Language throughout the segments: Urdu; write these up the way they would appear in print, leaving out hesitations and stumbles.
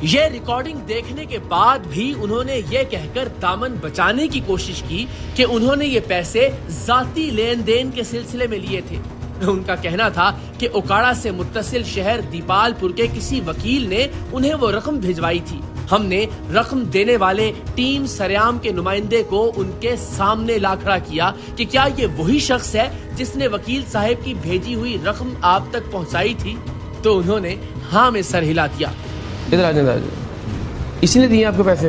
یہ ریکارڈنگ دیکھنے کے بعد بھی انہوں نے یہ کہہ کر دامن بچانے کی کوشش کی کہ انہوں نے یہ پیسے ذاتی لین دین کے سلسلے میں لیے تھے۔ ان کا کہنا تھا کہ اوکاڑا سے متصل شہر دیپال پور کے کسی وکیل نے انہیں وہ رقم بھجوائی تھی۔ ہم نے رقم دینے والے ٹیم سریام کے نمائندے کو ان کے سامنے لا کھڑا کیا کہ کیا یہ وہی شخص ہے جس نے وکیل صاحب کی بھیجی ہوئی رقم آپ تک پہنچائی تھی؟ تو انہوں نے ہاں میں سر ہلا دیا۔ ادھر آ جائیں، اسی نے دیے آپ کو پیسے؟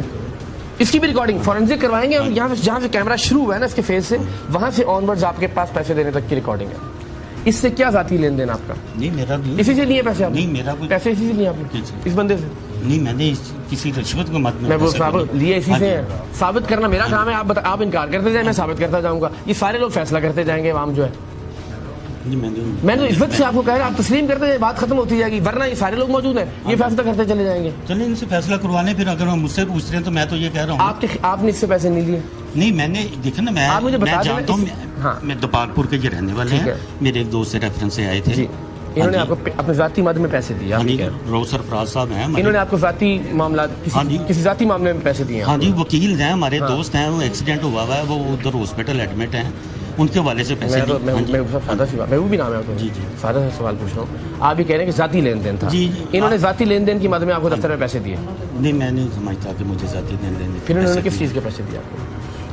اس کی بھی ریکارڈنگ فورینسک کروائیں گے ہم، یہاں سے جہاں سے کیمرہ شروع ہوا ہے نا اس کے فیس سے، وہاں سے آن ورڈز آپ کے پاس پیسے دینے تک کی ریکارڈنگ ہے۔ اس سے کیا ذاتی لین دین آپ کا؟ نہیں میرا نہیں، اسی سے لیے پیسے آپ؟ نہیں میرا کوئی پیسے اسی سے لیے آپ نے اس بندے سے؟ نہیں، میں نے کسی رشوت کو مت میں وہ ثابت لیے اسی سے ہیں، ثابت کرنا میرا کام ہے۔ آپ انکار کرتے جائیں، میں ثابت کرتا جاؤں گا، یہ سارے لوگ فیصلہ کرتے جائیں گے، عوام جو ہے۔ میں نے اس وقت سے آپ کو کہہ رہا آپ تسلیم کرتے جائیں، بات ختم ہوتی جائے گی، ورنہ یہ سارے لوگ موجود ہیں، یہ فیصلہ کرتے چلے جائیں گے۔ چلیں ان سے فیصلہ کروانے، پھر اگر وہ مجھ سے پوچھ رہے ہیں تو میں تو یہ کہہ رہا ہوں آپ نے اس سے پیسے نہیں لیے؟ نہیں، میں نے دیکھا نا، میں جانتا ہوں، میں دوپال پور کے یہ رہنے والے ہیں، میرے ایک دوست سے ریفرنس سے آئے تھے۔ انہوں نے آپ کو اپنے ذاتی مد میں پیسے دیے؟ رو سرفراز صاحب ہیں، انہوں نے آپ کو ذاتی معاملات کسی ذاتی معاملے میں پیسے دیے؟ ہاں جی، وکیل ہیں ہمارے دوست ہیں، وہ ایکسیڈنٹ ہوا ہوا ہے، وہ ادھر ہاسپٹل ایڈمٹ ہیں، ان کے حوالے سے پیسے۔ محبوب بھی نام ہے جی جی، سادہ سا سوال پوچھ رہا ہوں، آپ بھی کہہ رہے ہیں کہ ذاتی لین دین تھا؟ جی، انہوں نے ذاتی لین دین کی مد میں آپ کو دفتر میں پیسے دیے؟ نہیں، میں نہیں سمجھتا کہ مجھے ذاتی لین دین۔ پھر انہوں نے کس چیز کے پیسے دیے آپ کو؟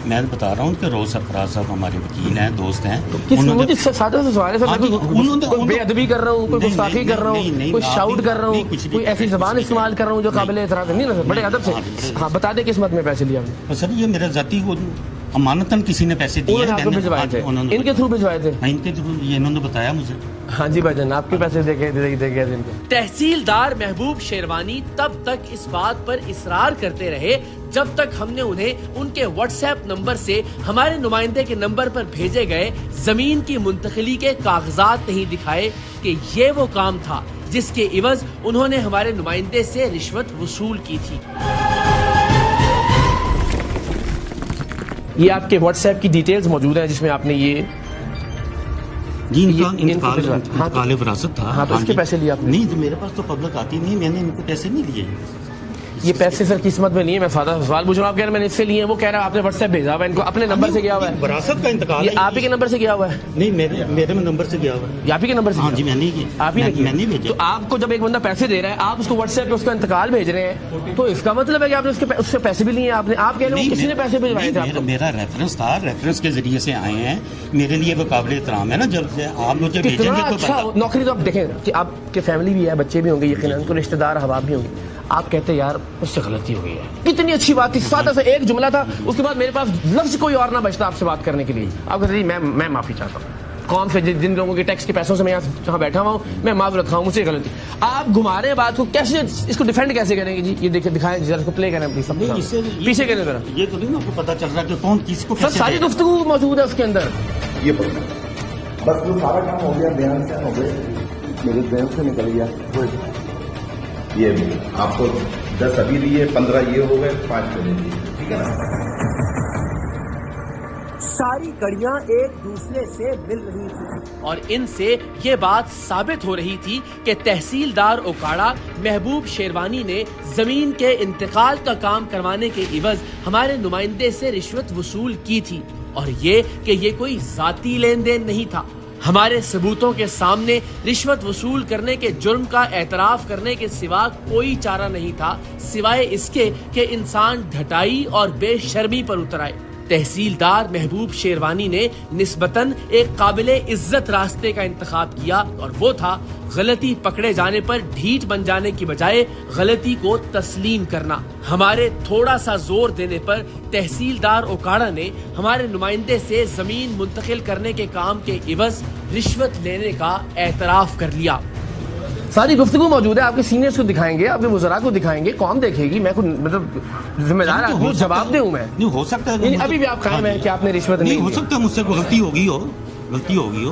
میں بتا رہا ہوں کہ روز سرفراز صاحب ہمارے وکیل ہیں، دوست ہیں۔ مجھے سادہ سا سوال ہے سر، کوئی بے ادبی کر رہا ہوں، کوئی گستاخی کر رہا ہوں، کوئی شاؤٹ کر رہا ہوں، کوئی ایسی زبان استعمال کر رہا ہوں جو قابل اعتراض نہیں نا سر، بڑے ادب سے ہاں بتا دیں کس مد میں پیسے لیے آپ نے؟ سر یہ میرا ذاتی امانتاً کسی نے پیسے دیے ہیں، بھجوائے تھے ان کے تھرو بھجوائے تھے؟ ان کے تھرو، یہ انہوں نے بتایا مجھے۔ ہاں جی بھائی جان، آپ کے پیسے دیکھے دن کے۔ تحصیلدار محبوب شیروانی تب تک اس بات پر اصرار کرتے رہے جب تک ہم نے انہیں ان کے واٹس ایپ نمبر سے ہمارے نمائندے کے نمبر پر بھیجے گئے زمین کی منتقلی کے کاغذات نہیں دکھائے کہ یہ وہ کام تھا جس کے عوض انہوں نے ہمارے نمائندے سے رشوت وصول کی تھی۔ یہ آپ کے واٹس ایپ کی ڈیٹیلز موجود ہیں جس میں آپ نے یہ انتقال وراثت تھا۔ ہاں تو اس کے پیسے لیے آپ نے؟ نہیں، تو میرے پاس تو پبلک آتی نہیں، میں نے ان کو پیسے نہیں لیے۔ یہ پیسے سر قسمت میں نہیں ہے، میں سادہ سوال پوچھ رہا ہوں، آپ کہہ رہے ہیں میں نے اس سے لیے ہیں، وہ کہہ رہا ہے آپ نے واٹس ایپ بھیجا ہوا ہے ان کو، اپنے نمبر سے گیا ہوا ہے؟ وراثت کا انتقال یہ آپ ہی کے نمبر سے گیا ہوا ہے؟ نہیں، میرے نمبر سے گیا ہوا ہے۔ یہ آپ ہی کے نمبر سے؟ ہاں جی، میں نہیں کیا، آپ ہی نے میں نہیں بھیجا۔ تو آپ کو جب ایک بندہ پیسے دے رہا ہے، آپ اس کو واٹس ایپ پہ اس کا انتقال بھیج رہے ہیں، تو اس کا مطلب ہے کہ آپ نے اس سے پیسے بھی لیے ہیں؟ آپ کہہ رہے ہیں کسی نے پیسے بھیجوائے تھے آپ کو؟ میرا ریفرنس تھا، ریفرنس کے ذریعے سے آئے ہیں، میرے لیے وہ قابل احترام ہے نا، جب آپ مجھے بھیجیں گے تو اچھا نوکری تو آپ دیکھیں کہ آپ کے فیملی بھی ہے، بچے بھی ہوں گے، یقیناً کوئی رشتہ دار احباب بھی ہوں گے، آپ کہتے یار اس سے غلطی ہو گئی ہے، کتنی اچھی بات تھی، سادہ سے ایک جملہ تھا، اس کے بعد میرے پاس لفظ کوئی اور نہ بچتا آپ سے بات کرنے کے لیے، آپ کہتے ہیں میں معافی چاہتا ہوں قوم سے، جن لوگوں کے ٹیکس کے پیسوں سے میں یہاں بیٹھا ہوا ہوں، میں معذرت خواہ ہوں، مجھ سے غلطی۔ آپ گھما رہے ہیں بات کو، کیسے اس کو ڈیفینڈ کیسے کریں گے جی؟ یہ دیکھیں، دکھائیں ذرا، اس کو پلے کریں پلیز، پیچھے کریں ذرا۔ یہ تو نہیں آپ کو پتا چل رہا کہ کون کس کو سر ساری گفتگو موجود ہے اس کے اندر۔ یہ بس وہ سارا کام ہو گیا، بیان سے ہو گئے، میرے ذہن سے نکل گیا۔ یہ آپ کو 10 ابھی دیے، 15 یہ ہو گئے، 5 چلے دیے، ٹھیک ہے نا؟ ساری کڑیاں ایک دوسرے سے مل رہی تھی اور ان سے یہ بات ثابت ہو رہی تھی کہ تحصیلدار اوکاڑا محبوب شیروانی نے زمین کے انتقال کا کام کروانے کے عوض ہمارے نمائندے سے رشوت وصول کی تھی، اور یہ کہ یہ کوئی ذاتی لین دین نہیں تھا۔ ہمارے ثبوتوں کے سامنے رشوت وصول کرنے کے جرم کا اعتراف کرنے کے سوا کوئی چارہ نہیں تھا، سوائے اس کے کہ انسان ڈھٹائی اور بے شرمی پر اتر آئے۔ تحصیلدار محبوب شیروانی نے نسبتاً ایک قابل عزت راستے کا انتخاب کیا، اور وہ تھا غلطی پکڑے جانے پر ڈھیٹ بن جانے کی بجائے غلطی کو تسلیم کرنا۔ ہمارے تھوڑا سا زور دینے پر تحصیلدار اوکاڑا نے ہمارے نمائندے سے زمین منتقل کرنے کے کام کے عوض رشوت لینے کا اعتراف کر لیا۔ ساری گفتگو موجود ہے، آپ کے سینئرز کو دکھائیں گے، آپ کے وزراء کو دکھائیں گے، قوم دیکھے گی، میں مطلب ذمہ دار ہوں، جواب دے ہوں میں۔ نہیں ہو سکتا ہے ابھی بھی آپ قائم ہیں کہ آپ نے رشوت نہیں ہو سکتا، مجھ سے غلطی ہوگی ہو،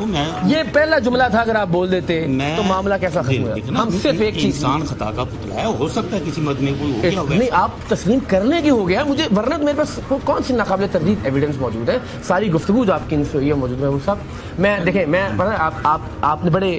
میں یہ پہلا جملہ تھا، اگر آپ بول دیتے تو معاملہ کیسا ختم ہوا؟ ہم صرف ایک چیز، انسان خطا کا پتلا ہے، ہو سکتا ہے کسی مد میں کوئی ہو گیا، نہیں آپ تسلیم کرنے کی ہو گیا مجھے، ورنہ میرے پاس کون سی ناقابل تردید ایویڈنس موجود ہے؟ ساری گفتگو جو آپ کی ان سے موجود ہے وہ سب میں دیکھیں، میں آپ نے بڑے